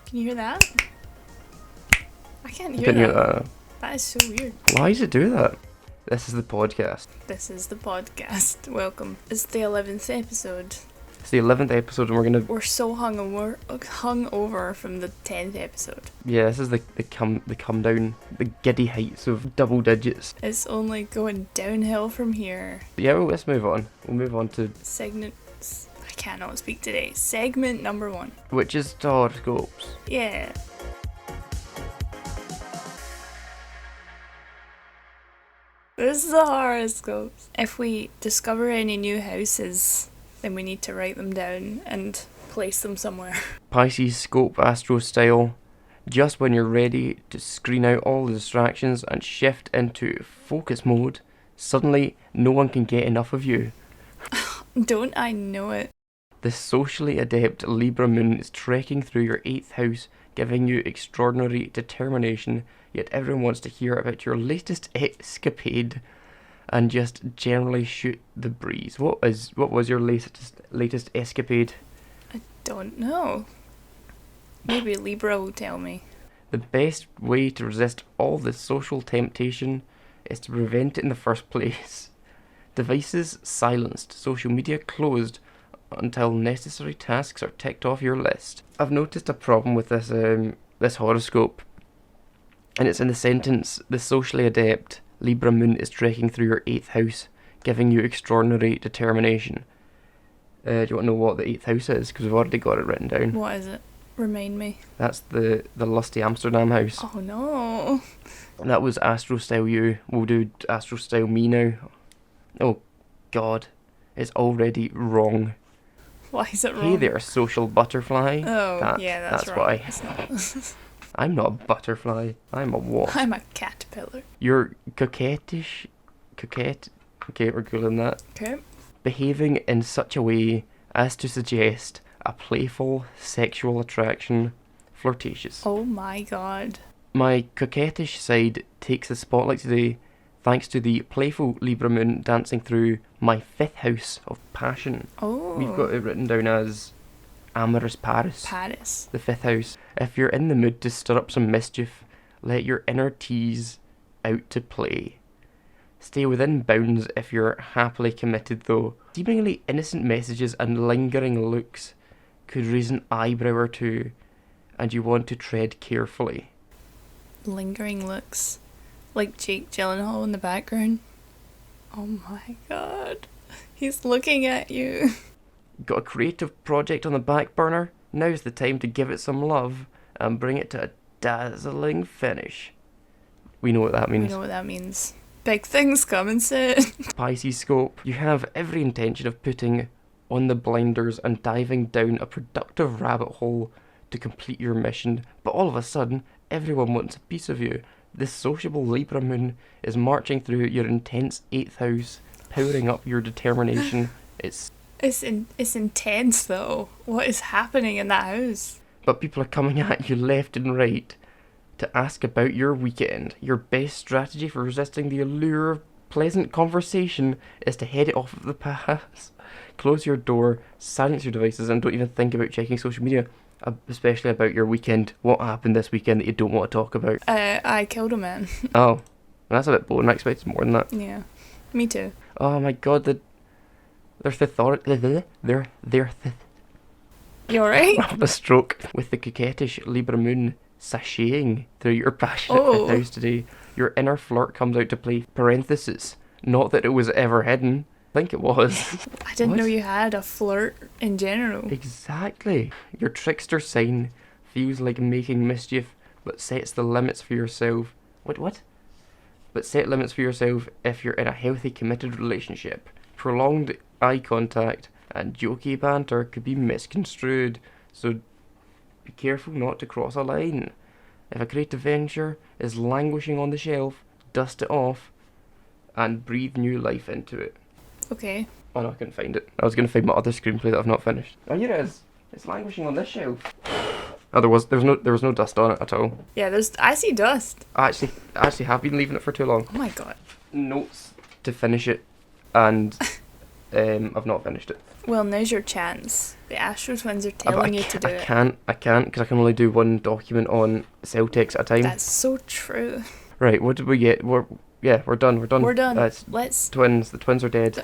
Can you hear that? I can't hear Can that. you hear that? That is so weird. Why does it do that? This is the podcast. This is the podcast. Welcome. It's the 11th episode. It's the 11th episode and we're gonna... We're so hungover from the 10th episode. Yeah, this is the come down, the giddy heights of double digits. It's only going downhill from here. Yeah, well, let's move on. We'll move on to... I cannot speak today. Segment number 1. Which is Horoscopes. Yeah. This is the horoscopes. If we discover any new houses, then we need to write them down and place them somewhere. Pisces scope astro style. Just when you're ready to screen out all the distractions and shift into focus mode, suddenly no one can get enough of you. Don't I know it? The socially adept Libra moon is trekking through your 8th house, giving you extraordinary determination, yet everyone wants to hear about your latest escapade and just generally shoot the breeze. What was your latest escapade? I don't know. Maybe Libra will tell me. The best way to resist all this social temptation is to prevent it in the first place. Devices silenced, social media closed until necessary tasks are ticked off your list. I've noticed a problem with this horoscope, and it's in the sentence, the socially adept Libra moon is trekking through your 8th house, giving you extraordinary determination. Do you want to know what the 8th house is? Because we've already got it written down. What is it? Remind me. That's the lusty Amsterdam house. Oh no. That was Astro Style you. We'll do Astro Style me now. Oh God, it's already wrong. Why is it wrong? Hey there, social butterfly. Oh, yeah, that's wrong. Why. It's not. I'm not a butterfly. I'm a wasp. I'm a caterpillar. You're coquette. Okay, we're googling that. Okay. Behaving in such a way as to suggest a playful sexual attraction, flirtatious. Oh my god. My coquettish side takes the spotlight today, thanks to the playful Libra moon dancing through my 5th house of passion. Oh. We've got it written down as Amorous Paris. Paris. The 5th house. If you're in the mood to stir up some mischief, let your inner tease out to play. Stay within bounds if you're happily committed though. Seemingly innocent messages and lingering looks could raise an eyebrow or two, and you want to tread carefully. Lingering looks. Like Jake Gyllenhaal in the background. Oh my god. He's looking at you. Got a creative project on the back burner? Now's the time to give it some love and bring it to a dazzling finish. We know what that means. We know what that means. Big things coming soon. Pisces scope. You have every intention of putting on the blinders and diving down a productive rabbit hole to complete your mission, but all of a sudden, everyone wants a piece of you. This sociable Libra moon is marching through your intense 8th house, powering up your determination. It's intense though. What is happening in that house? But people are coming at you left and right to ask about your weekend. Your best strategy for resisting the allure of pleasant conversation is to head it off at the pass. Close your door, silence your devices, and don't even think about checking social media, especially about your weekend. What happened this weekend that you don't want to talk about? I killed a man. Oh, that's a bit boring. I expected more than that. Yeah, me too. Oh my god, You alright? I have a stroke. With the coquettish Libra moon sashaying through your passionate 5th house today, your inner flirt comes out to play. Parenthesis. Not that it was ever hidden. I think it was. I didn't know you had a flirt in general. Exactly. Your trickster sign feels like making mischief, but sets the limits for yourself. What? But set limits for yourself if you're in a healthy, committed relationship. Prolonged eye contact and jokey banter could be misconstrued, so be careful not to cross a line. If a creative venture is languishing on the shelf, dust it off and breathe new life into it. Okay. Oh no, I couldn't find it. I was going to find my other screenplay that I've not finished. Oh, here it is. It's languishing on this shelf. Oh, there was no dust on it at all. Yeah, I see dust. I actually have been leaving it for too long. Oh my god. Notes to finish it, and I've not finished it. Well, now's your chance. The Astro Twins are telling you to do it. I can't, because I can only do one document on cell text at a time. That's so true. Right, what did we get? We're done. We're done. Let's... Twins. The twins are dead.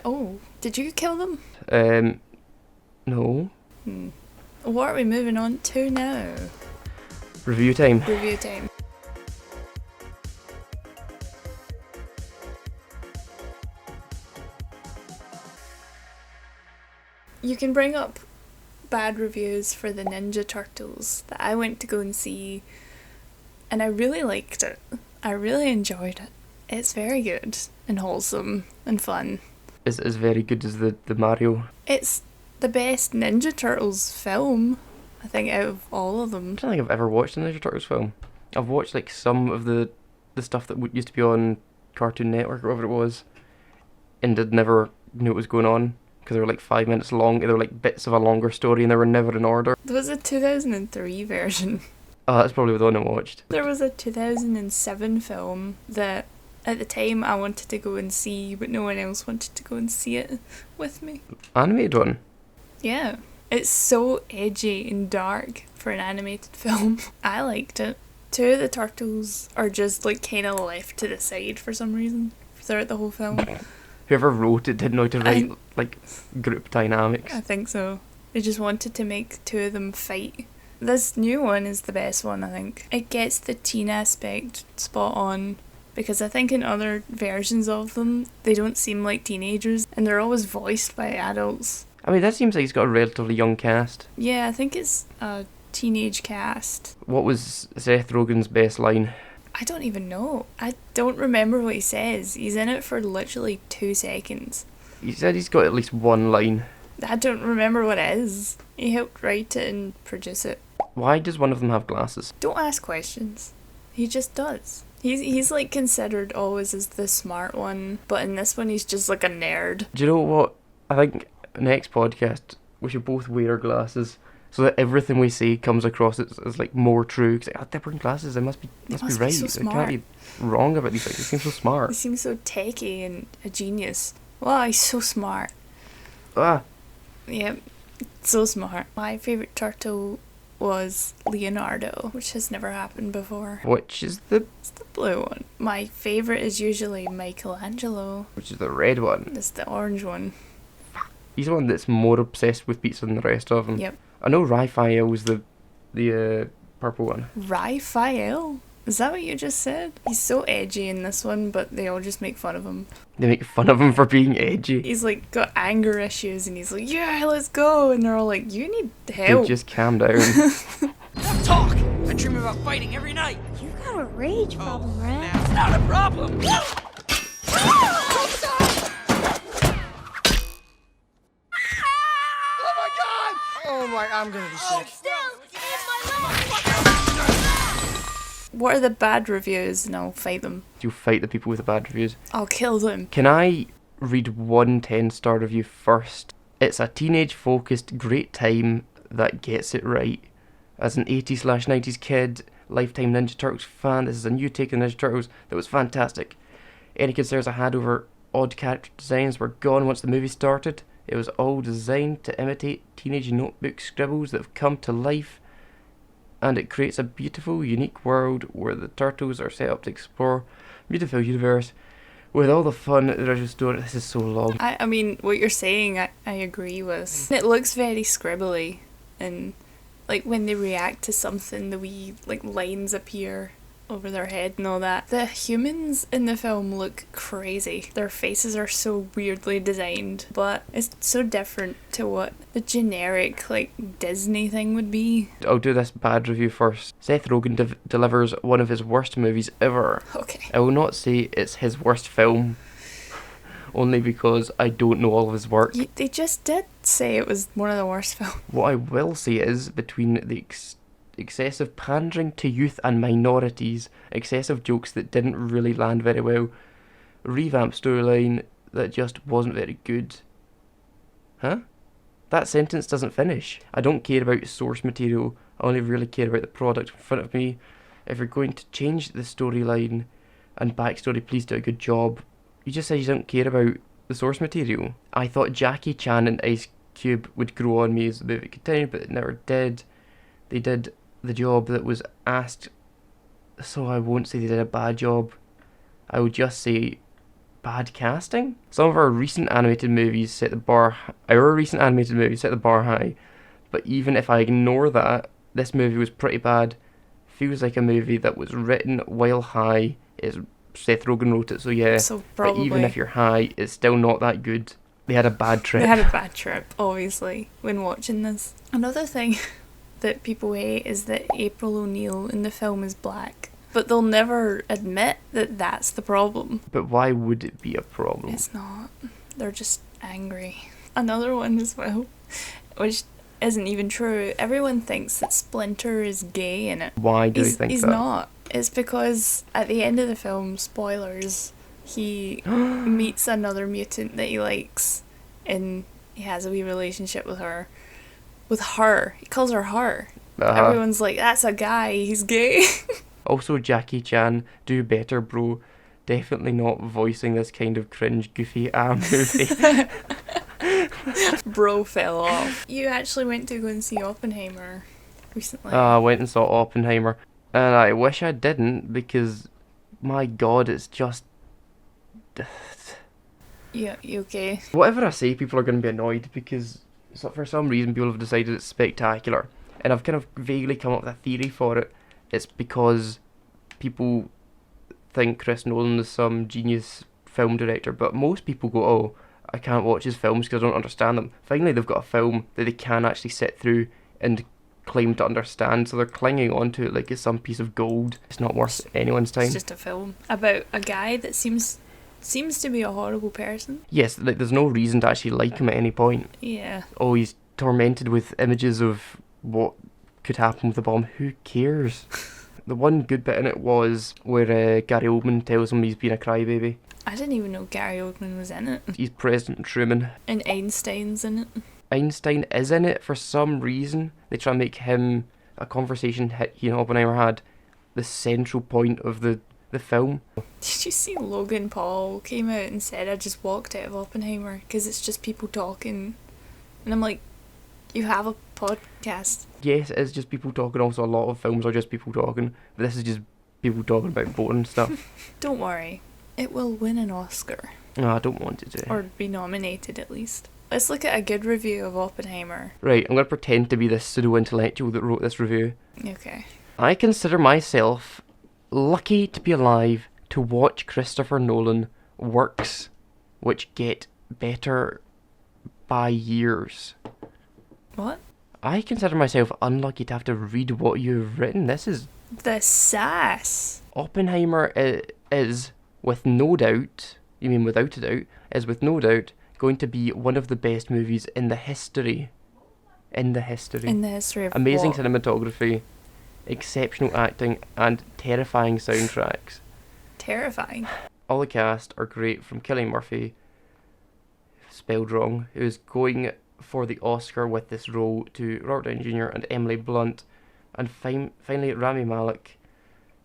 Did you kill them? No. What are we moving on to now? Review time. Review time. You can bring up bad reviews for the Ninja Turtles that I went to go and see, and I really liked it. I really enjoyed it. It's very good and wholesome and fun. Is it as very good as the Mario? It's the best Ninja Turtles film, I think, out of all of them. I don't think I've ever watched a Ninja Turtles film. I've watched like some of the stuff that used to be on Cartoon Network or whatever it was, and did never knew what was going on, because they were like 5 minutes long. They were like bits of a longer story, and they were never in order. There was a 2003 version. Oh, that's probably the one I watched. There was a 2007 film that at the time I wanted to go and see, but no one else wanted to go and see it with me. Animated one? Yeah. It's so edgy and dark for an animated film. I liked it. Two of the turtles are just like kind of left to the side for some reason throughout the whole film. Whoever wrote it didn't know how to write like group dynamics. I think so. They just wanted to make two of them fight. This new one is the best one, I think. It gets the teen aspect spot on, because I think in other versions of them, they don't seem like teenagers, and they're always voiced by adults. I mean, that seems like it's got a relatively young cast. Yeah, I think it's a teenage cast. What was Seth Rogen's best line? I don't even know. I don't remember what he says. He's in it for literally 2 seconds. He said he's got at least one line. I don't remember what it is. He helped write it and produce it. Why does one of them have glasses? Don't ask questions. He just does. He's like considered always as the smart one, but in this one he's just like a nerd. Do you know what? I think next podcast we should both wear our glasses, so that everything we say comes across as like more true. Because they're wearing glasses, they must be right. So They can't be wrong about these things. They seem so smart. He seems so techy and a genius. Wow, he's so smart. Ah. Yep, so smart. My favourite turtle was Leonardo, which has never happened before. Which is the... It's the blue one. My favourite is usually Michelangelo. Which is the red one. It's the orange one. He's the one that's more obsessed with pizza than the rest of them. Yep. I know Raphael was the purple one. Raphael? Is that what you just said? He's so edgy in this one, but they all just make fun of him. They make fun of him for being edgy. He's like got anger issues and he's like, yeah, let's go. And they're all like, you need help. Dude, just calm down. Talk! I dream about fighting every night. You got a rage problem, right? It's not a problem. Oh my, I'm gonna be sick. What are the bad reviews? And I'll fight them. You fight the people with the bad reviews. I'll kill them. Can I read one 10-star review first? It's a teenage-focused great time that gets it right. As an 80s/90s kid, lifetime Ninja Turtles fan, this is a new take on Ninja Turtles that was fantastic. Any concerns I had over odd character designs were gone once the movie started. It was all designed to imitate teenage notebook scribbles that have come to life, and it creates a beautiful, unique world where the turtles are set up to explore a beautiful universe with all the fun that there is in store. This is so long. I mean, what you're saying, I agree with. It looks very scribbly, and like when they react to something, the wee like lines appear over their head and all that. The humans in the film look crazy. Their faces are so weirdly designed, but it's so different to what the generic like Disney thing would be. I'll do this bad review first. Seth Rogen delivers one of his worst movies ever. Okay. I will not say it's his worst film, only because I don't know all of his work. They just did say it was one of the worst films. What I will say is, between the excessive pandering to youth and minorities, excessive jokes that didn't really land very well, revamped storyline that just wasn't very good. Huh? That sentence doesn't finish. I don't care about source material, I only really care about the product in front of me. If you're going to change the storyline and backstory, please do a good job. You just said you don't care about the source material. I thought Jackie Chan and Ice cube would grow on me as the movie continued, but it never did. They did the job that was asked, so I won't say they did a bad job. I would just say bad casting. Some of our recent animated movies set the bar high, but even if I ignore that, this movie was pretty bad. Feels like a movie that was written while high. Seth Rogen wrote it, so yeah. So probably. But even if you're high, it's still not that good. They had a bad trip. They had a bad trip, obviously, when watching this. Another thing that people hate is that April O'Neil in the film is black. But they'll never admit that that's the problem. But why would it be a problem? It's not. They're just angry. Another one as well, which isn't even true. Everyone thinks that Splinter is gay in it. Why do they think that? He's not. It's because at the end of the film, spoilers, he meets another mutant that he likes, and he has a wee relationship with her. With her. He calls her her. Everyone's like, that's a guy, he's gay. Also, Jackie Chan, do better, bro. Definitely not voicing this kind of cringe, goofy movie. Bro fell off. You actually went to go and see Oppenheimer recently. I went and saw Oppenheimer, and I wish I didn't, because, my god, it's just... Yeah, you okay? Whatever I say, people are going to be annoyed, because for some reason people have decided it's spectacular. And I've kind of vaguely come up with a theory for it. It's because people think Chris Nolan is some genius film director, but most people go, oh, I can't watch his films because I don't understand them. Finally, they've got a film that they can actually sit through and claim to understand, so they're clinging onto it like it's some piece of gold. It's not worth anyone's time. It's just a film about a guy that seems to be a horrible person. Yes, like there's no reason to actually like him at any point. Yeah. Oh, he's tormented with images of what could happen with the bomb. Who cares? The one good bit in it was where Gary Oldman tells him he's been a crybaby. I didn't even know Gary Oldman was in it. He's President Truman. And Einstein's in it. Einstein is in it for some reason. They try and make him, a conversation he and Oppenheimer had, the central point of the film. Did you see Logan Paul came out and said, I just walked out of Oppenheimer because it's just people talking. And I'm like, you have a podcast. Yes, it is just people talking. Also, a lot of films are just people talking. But this is just people talking about boring stuff. Don't worry. It will win an Oscar. No, I don't want it to. Or be nominated at least. Let's look at a good review of Oppenheimer. Right, I'm going to pretend to be this pseudo-intellectual that wrote this review. Okay. I consider myself lucky to be alive to watch Christopher Nolan works which get better by years. What? I consider myself unlucky to have to read what you've written. This is... The sass. Oppenheimer is, with no doubt, you mean without a doubt, is with no doubt going to be one of the best movies in the history. In the history of Amazing what? cinematography, exceptional acting, and terrifying soundtracks. Terrifying. All the cast are great, from Cillian Murphy, spelled wrong, who's going for the Oscar with this role, to Robert Downey Jr. and Emily Blunt, and finally Rami Malek,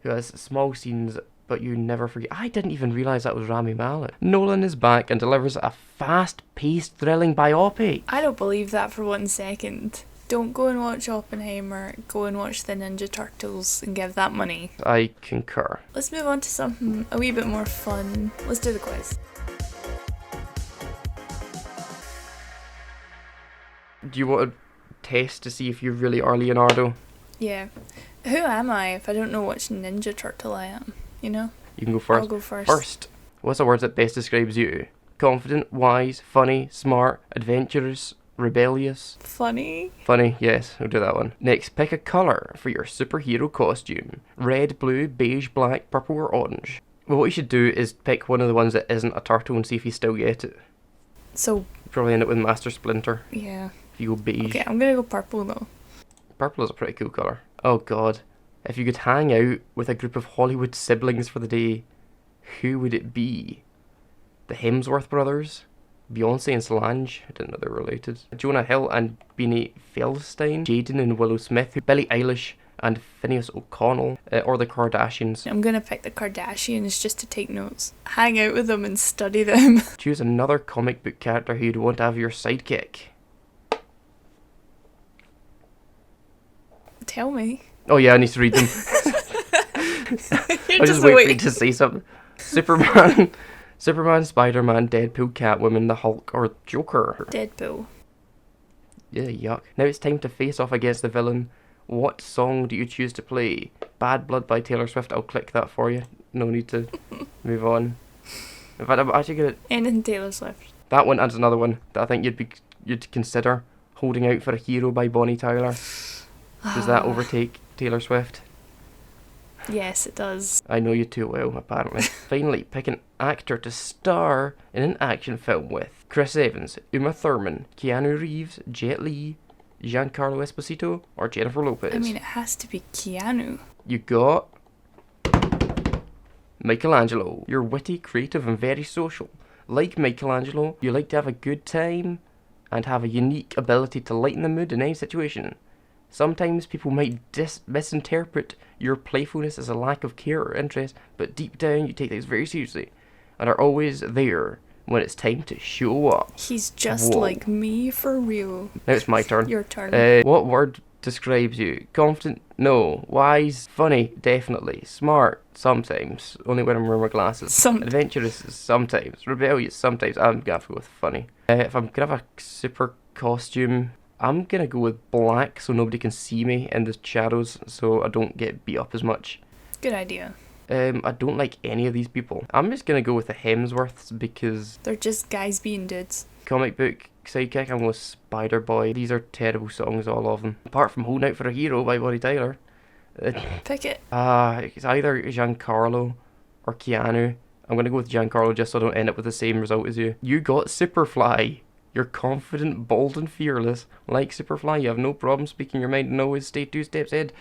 who has small scenes but you never forget. I didn't even realise that was Rami Malek. Nolan is back and delivers a fast-paced, thrilling biopic. I don't believe that for 1 second. Don't go and watch Oppenheimer, go and watch the Ninja Turtles and give that money. I concur. Let's move on to something a wee bit more fun. Let's do the quiz. Do you want to test to see if you really are Leonardo? Yeah. Who am I if I don't know which Ninja Turtle I am? You know? You can go first. I'll go first. First, what's the word that best describes you? Confident, wise, funny, smart, adventurous, rebellious. Funny. Funny, yes, we'll do that one. Next, pick a colour for your superhero costume. Red, blue, beige, black, purple or orange. Well, what you should do is pick one of the ones that isn't a turtle and see if you still get it. So... You'll probably end up with Master Splinter. Yeah. If you go beige. Okay, I'm gonna go purple though. Purple is a pretty cool colour. Oh god. If you could hang out with a group of Hollywood siblings for the day, who would it be? The Hemsworth brothers? Beyonce and Solange? I didn't know they were related. Jonah Hill and Beanie Feldstein? Jaden and Willow Smith? Billie Eilish and Phineas O'Connell? Or the Kardashians? I'm gonna pick the Kardashians just to take notes. Hang out with them and study them. Choose another comic book character who you'd want to have your sidekick. tell me. Oh yeah, I need to read them. You're I just just wait for you waiting. to say something. Superman, Superman, Spider-Man, Deadpool, Catwoman, the Hulk, or Joker. Deadpool. Yeah, yuck. Now it's time to face off against the villain. What song do you choose to play? Bad Blood by Taylor Swift. I'll click that for you. No need to move on. In fact, I'm actually gonna. Anything Taylor Swift. That one adds another one that I think you'd consider. Holding Out for a Hero by Bonnie Tyler. Does that overtake Taylor Swift? Yes, it does. I know you too well, apparently. Finally, pick an actor to star in an action film with. Chris Evans, Uma Thurman, Keanu Reeves, Jet Li, Giancarlo Esposito, or Jennifer Lopez. I mean, it has to be Keanu. You got Michelangelo. You're witty, creative, and very social. Like Michelangelo, you like to have a good time and have a unique ability to lighten the mood in any situation. Sometimes people might misinterpret your playfulness as a lack of care or interest, but deep down you take things very seriously and are always there when it's time to show up. He's just Whoa. like me for real. Now it's my turn. Your turn. What word describes you? Confident? No. Wise? Funny? Definitely. Smart? Sometimes. Only when I'm wearing my glasses. Adventurous? Sometimes. Rebellious? Sometimes. I'm gonna have to go with funny. If I'm gonna have a super costume, I'm gonna go with black so nobody can see me in the shadows so I don't get beat up as much. Good idea. I don't like any of these people. I'm just gonna go with the Hemsworths because They're just guys being dudes. comic book sidekick, I'm going with Spider-Boy. These are terrible songs, all of them. Apart from Holding Out for a Hero by Bonnie Tyler. Pick it. It's either Giancarlo or Keanu. I'm going to go with Giancarlo just so I don't end up with the same result as you. You got Superfly. You're confident, bold and fearless. Like Superfly, you have no problem speaking your mind and always stay 2 steps ahead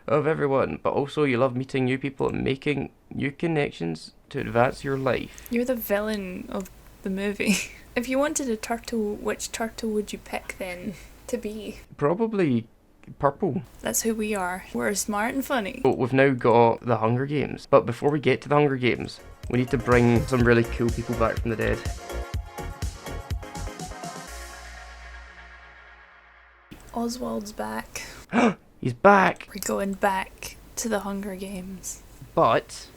of everyone. But also you love meeting new people and making new connections to advance your life. You're the villain of the movie. If you wanted a turtle, which turtle would you pick then to be? Probably purple. That's who we are. We're smart and funny. So we've now got the Hunger Games. But before we get to the Hunger Games, we need to bring some really cool people back from the dead. Oswald's back. He's back! We're going back to the Hunger Games. But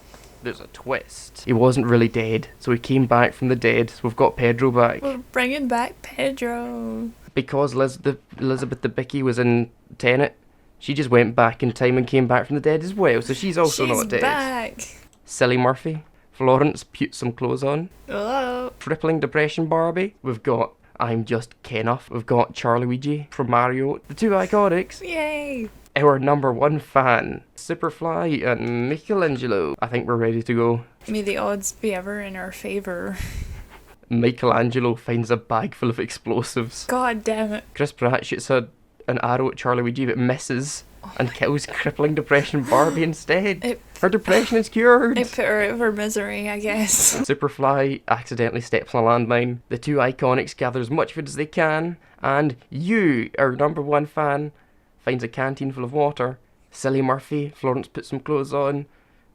there's a twist. He wasn't really dead, so he came back from the dead. So we've got Pedro back. We're bringing back Pedro. Because Elizabeth Debicki was in Tenet, she just went back in time and came back from the dead as well. So she's also not dead. Back. Cillian Murphy. Florence, put some clothes on. Hello. Crippling Depression Barbie. We've got I'm Just Kenough. We've got Charluigi from Mario. The 2IcoNics. Yay. Our number 1 fan, Superfly and Michelangelo. I think we're ready to go. May the odds be ever in our favour. Michelangelo finds a bag full of explosives. God damn it. Chris Pratt shoots an arrow at Charluigi but misses and kills Crippling Depression Barbie instead. Her depression is cured. It put her out of her misery, I guess. Superfly accidentally steps on a landmine. The 2IcoNics gather as much food as they can. And you, our number 1 fan, finds a canteen full of water. Cillian Murphy, Florence puts some clothes on.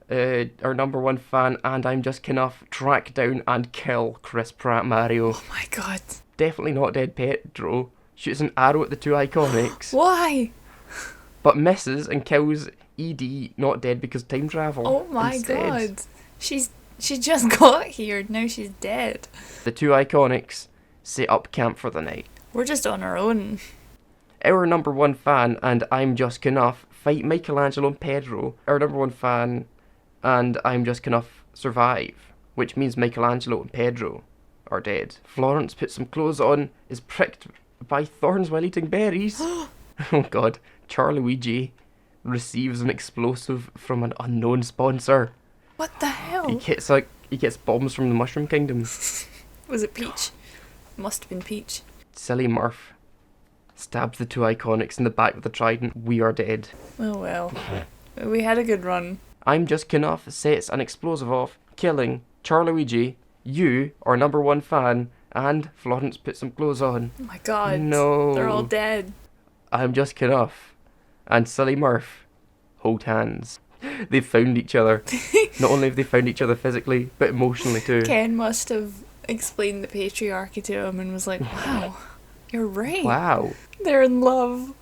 Our number 1 fan, and I'm Just Enough, track down and kill Chris Pratt Mario. Oh my god. Definitely not dead Pedro. Shoots an arrow at the 2IcoNics. Why? But misses and kills ED, not dead because time travel. Oh my instead. god. She just got here, now she's dead. The 2IcoNics set up camp for the night. We're just on our own. Our number 1 fan and I'm Just Enough fight Michelangelo and Pedro. Our number 1 fan and I'm Just Enough survive, which means Michelangelo and Pedro are dead. Florence puts some clothes on, is pricked by thorns while eating berries. Oh god. Charluigi receives an explosive from an unknown sponsor. What the hell? He gets bombs from the Mushroom Kingdom. Was it Peach? Must have been Peach. Silly Murph stabs the 2IcoNics in the back with a trident. We are dead. Oh well. We had a good run. I'm Just Enough sets an explosive off, killing Charluigi, you, our number 1 fan, and Florence puts some clothes on. Oh my god. No. They're all dead. I'm Just Enough and Silly Murph hold hands. They've found each other. Not only have they found each other physically, but emotionally too. Ken must have explained the patriarchy to him and was like, wow, You're right. Wow. They're in love.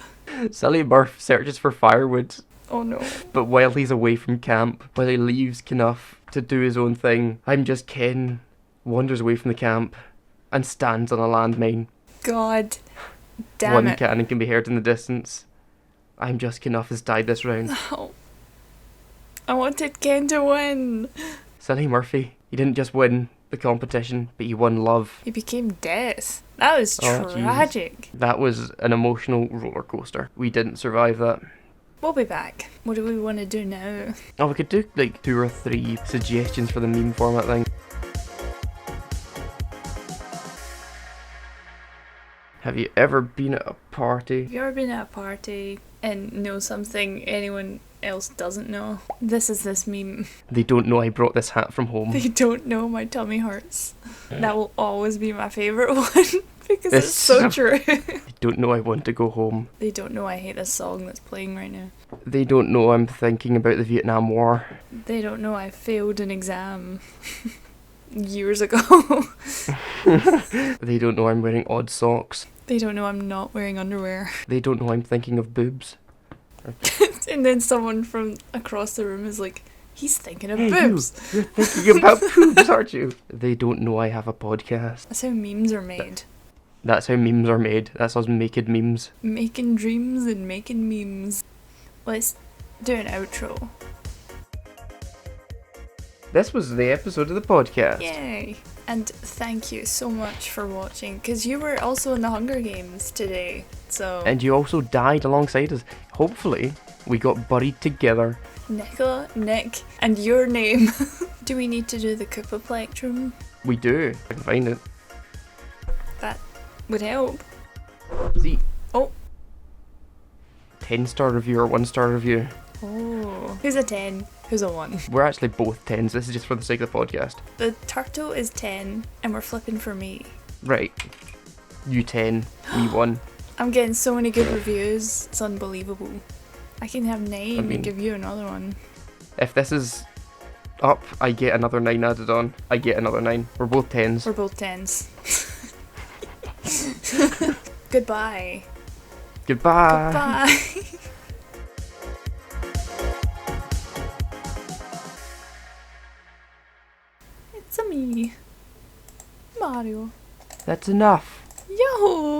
Silly Murph searches for firewood, Oh no. but while he's away from camp, while he leaves Knuff to do his own thing, I'm Just Ken wanders away from the camp and stands on a landmine. God damn One it. cannon can be heard in the distance. I'm Just Knuff has died this round. No. I wanted Ken to win. Silly Murphy, he didn't just win the competition, but he won love. He became death. That was Oh, Jesus. tragic. That was an emotional roller coaster. We didn't survive that. We'll be back. What do we want to do now? Oh, we could do like 2 or 3 suggestions for the meme format thing. Have you ever been at a party? Have you ever been at a party and know something anyone else doesn't know? This is this meme. They don't know I brought this hat from home. They don't know my tummy hurts. That will always be my favourite one because it's so true. They don't know I want to go home. They don't know I hate this song that's playing right now. They don't know I'm thinking about the Vietnam War. They don't know I failed an exam years ago. They don't know I'm wearing odd socks. They don't know I'm not wearing underwear. They don't know I'm thinking of boobs. And then someone from across the room is like, he's thinking of Hey, boobs. you're thinking about boobs, aren't you? They don't know I have a podcast. That's how memes are made. That's how memes are made. That's us making memes. Making dreams and making memes. Let's do an outro. This was the episode of the podcast. Yay! And thank you so much for watching, because you were also in the Hunger Games today, so... And you also died alongside us. Hopefully, we got buried together. Nicola, Nick, and your name. Do we need to do the Koopa Plectrum? We do. I can find it. That would help. See. Oh. 10-star review or 1-star review. Oh. Who's a 10? Who's a 1? We're actually both 10s. This is just for the sake of the podcast. The turtle is 10, and we're flipping for me. Right. You 10, me 1. I'm getting so many good reviews, it's unbelievable. I can have 9 mean- and give you another one. If this is up, I get another 9 added on. I get another 9. We're both 10s. We're both 10s. Goodbye. Goodbye. Bye. It's a me, Mario. That's enough. Yo!